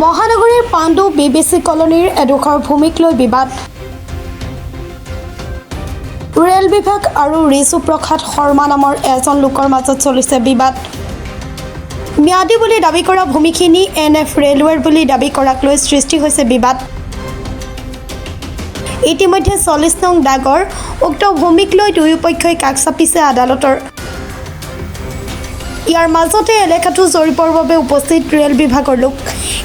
মহানগৰীৰ পাণ্ডু BBC কলনীৰ এডোখৰ ভূমিক লৈ বিবাদ। ৰেল বিভাগ আৰু ৰিজু প্ৰসাদ শৰ্মা নামৰ এজন লোকৰ মাজত চলিছে বিবাদ। ম্যাদী বুলি দাবী কৰা ভূমিখিনি NF ৰেলৱেৰ বুলি দাবী কৰাক লৈ সৃষ্টি হৈছে বিবাদ। ইতিমধ্যে 40 নং দাগৰ উক্ত ভূমিক লৈ দুয়োপক্ষই কাষ চাপিছে আদালতৰ। ইয়াৰ মাজতে এলেকাটো জৰীপৰ বাবে উপস্থিত ৰেল বিভাগৰ লোক,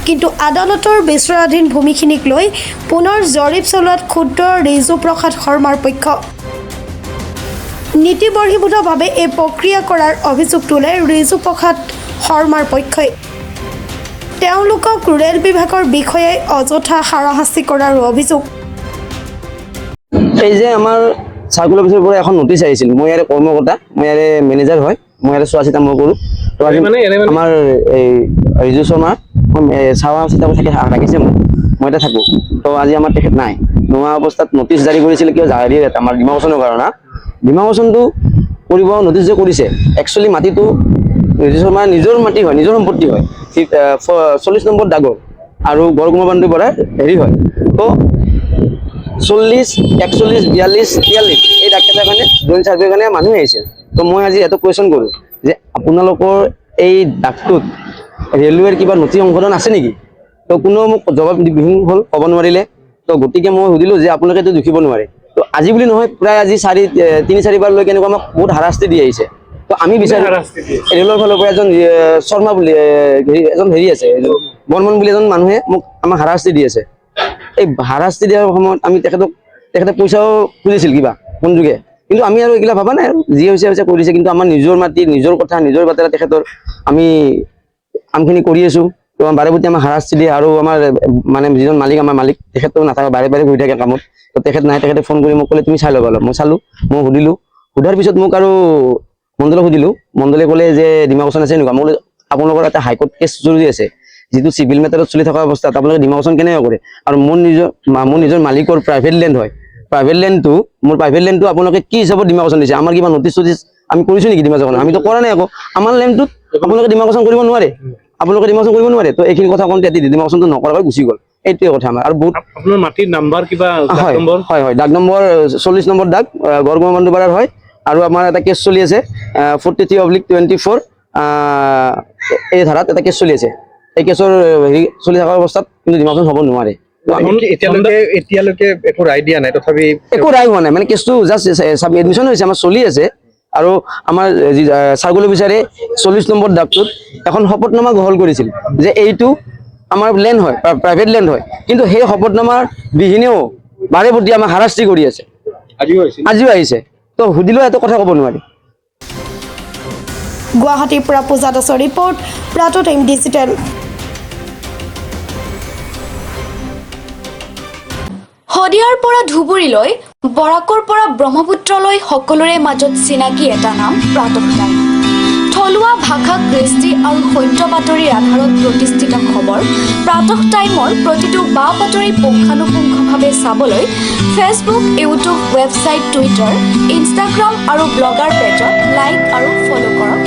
কিন্তু আদালতৰ বিচৰাধীন ভূমিখিনিক লৈ পুনৰ জৰীপ চলোৱাত ক্ষুদ্ৰ ৰিজু প্ৰসাদ শৰ্মাৰ পক্ষ। নীতিবহিৰ্ভূতভাৱে এই প্ৰক্ৰিয়া কৰাৰ অভিযোগ তোলে ৰিজু প্ৰসাদ শৰ্মাৰ পক্ষই। তেওঁলোকক ৰেল বিভাগৰ বিষয়াই অযথা হাৰাশাস্তি কৰাৰ অভিযোগ। এই যে আমাৰ চাৰ্কুলাৰ অফিচৰ পৰা এখন নটিচ আহিছিল, মই ইয়াৰে কৰ্মকৰ্তা, মই ইয়াৰে মেনেজাৰ হয়, মই ইয়াৰে চোৱা চিতা মই কৰোঁ। তো আজি আমাৰ এই ৰিজু শৰ্মা চাৱা চিতা থাকে ৰাখিছে মোক, মই এতিয়া থাকোঁ। তো আজি আমাৰ তেখেত নাই, নোহোৱা অৱস্থাত নটিচ জাৰি কৰিছিল কিয় জাৰি আমাৰ ডিমাকচনৰ কাৰণে। ডিমাকচনটো কৰিব নটিচ যে কৰিছে, একচুৱেলি মাটিটো ৰিজু শৰ্মাৰ নিজৰ মাটি হয়, নিজৰ সম্পত্তি হয়, 40 নম্বৰ দাগৰ আৰু গড়কুমাৰবান্ধুৰ পৰা হেৰি হয়। তো 40, 41, 42, 43 এই দাগকেইটাৰ কাৰণে জইণ্ট চাৰ্ভেৰ কাৰণে মানুহ আহিছিল। তো মই আজি এটা কুৱেশ্যন কৰোঁ যে আপোনালোকৰ এই দাগটোত ৰেলৱেৰ কিবা নথি সংশোধন আছে নেকি? তো কোনো মোক জবাববিহীন হ'ল, ক'ব নোৱাৰিলে। তো গতিকে মই সুধিলোঁ যে আপোনালোকে এইটো লিখিব নোৱাৰে। তো আজি বুলি নহয়, প্ৰায় আজি 3-4 বাৰলৈ কেনেকুৱা আমাক বহুত হাৰাশাস্তি দি আহিছে। তো আমি বিচাৰোঁ ৰেলৰ ফালৰ পৰা এজন শৰ্মা বুলি এজন হেৰি আছে, বৰ্মন বুলি এজন মানুহে আমাক হাৰাশাস্তি দি আছে। এই হাৰাশাস্তি দিয়াৰ সময়ত আমি তেখেতে পইচাও খুজিছিল কিবা কোন যুগে, কিন্তু আমি আৰু এইগিলা ভাবা নাই, আৰু যি হৈছে হৈছে কৰিছে। কিন্তু আমাৰ নিজৰ মাটি, নিজৰ কথা, নিজৰ বাটেৰে তেখেতৰ আমি কামখিনি কৰি আছোঁ। তো বাৰে প্ৰতি আমাক হাৰাশাস্তি দিয়ে। আৰু আমাৰ মানে যিজন মালিক, আমাৰ মালিক তেখেতো নাথাকে, বাৰে বাৰে ঘূৰি থাকে কামত। তো তেখেত নাই, তেখেতে ফোন কৰি মোক ক'লে তুমি চাই ল'বা অলপ। মই চালোঁ, মই সুধিলোঁ, সোধাৰ পিছত মোক আৰু মণ্ডলক সুধিলোঁ, মণ্ডলে ক'লে যে ডিমাকচন আছে এনেকুৱা। মই বোলো আপোনালোকৰ এটা হাইকোৰ্ট কেছ জৰুৰী আছে, যিটো চিভিল মেটাৰত চলি থকা অৱস্থাত আপোনালোকে ডিমাকচন কেনেকৈ কৰে? আৰু মোৰ নিজৰ মালিকৰ প্ৰাইভেট লেণ্ড হয়, প্ৰাইভেট লেণ্ডটো আপোনালোকে কি হিচাপত ডিমাকচন দিছে? আমাৰ কিবা নটিচ আমি কৰিছোঁ নেকি ডিমাকচন? আমিতো কৰা নাই। আকৌ আমাৰ লেণ্ডটোত আপোনালোকে ডিমাকচন কৰিব নোৱাৰে, তো এইখিনি কথা কওঁতে ডিমাকচনটো নকৰাকৈ গুচি গ'ল। এইটোৱে কথা আমাৰ। আৰু বহুত আপোনাৰ মাটিৰ নাম্বাৰ কিবা হয়, দাগ নম্বৰ 40 নম্বৰ দাগ গড়কুমাৰবান্ধুৰ পাৰাৰ হয়। আৰু আমাৰ এটা কেছ চলি আছে 43/24 এই ধাৰাত এটা কেছ চলি আছে। এই কেছৰ হেৰি চলি থকাৰ অৱস্থাত কিন্তু ডিমাকচন হ'ব নোৱাৰে। এতিয়ালৈকে একো ৰায় দিয়া নাই, তথাপি একো ৰায় হোৱা নাই, মানে কেছটো জাষ্ট এডমিশ্যন হৈছে, আমাৰ চলি আছে। আৰু আমাৰ চাৰ্কুলাৰ অফিচাৰে 40 নম্বৰ দাগটোত এখন শপতনামা গ্ৰহণ কৰিছিল যে এইটো আমাৰ লেণ্ড হয়, প্ৰাইভেট লেণ্ড হয়। কিন্তু সেই শপতনামাৰ বিহীনেও বাৰে প্ৰতি আমাক হাৰাশাস্তি কৰি আছে, আজিও আহিছে। তো সুধিলেও এটা কথা ক'ব নোৱাৰি। গুৱাহাটীৰ পৰা পূজা দাসৰ ৰিপৰ্ট, প্ৰাতঃ টাইম ডিজিটেল। শদিয়াৰ পৰা ধুবুৰীলৈ, বৰাকৰ পৰা ব্ৰহ্মপুত্ৰলৈ সকলোৰে মাজত চিনাকি এটা নাম প্ৰাতঃ টাইম। থলুৱা ভাষা, কৃষ্টি আৰু সত্য বাতৰিৰ আধাৰত প্ৰতিষ্ঠিত খবৰ প্ৰাতঃ টাইমৰ প্ৰতিটো বা বাতৰি পুংখানুপুংখভাৱে চাবলৈ Facebook, YouTube, website, Twitter, Instagram আৰু ব্লগাৰ পেজত লাইক আৰু ফ'ল' কৰক।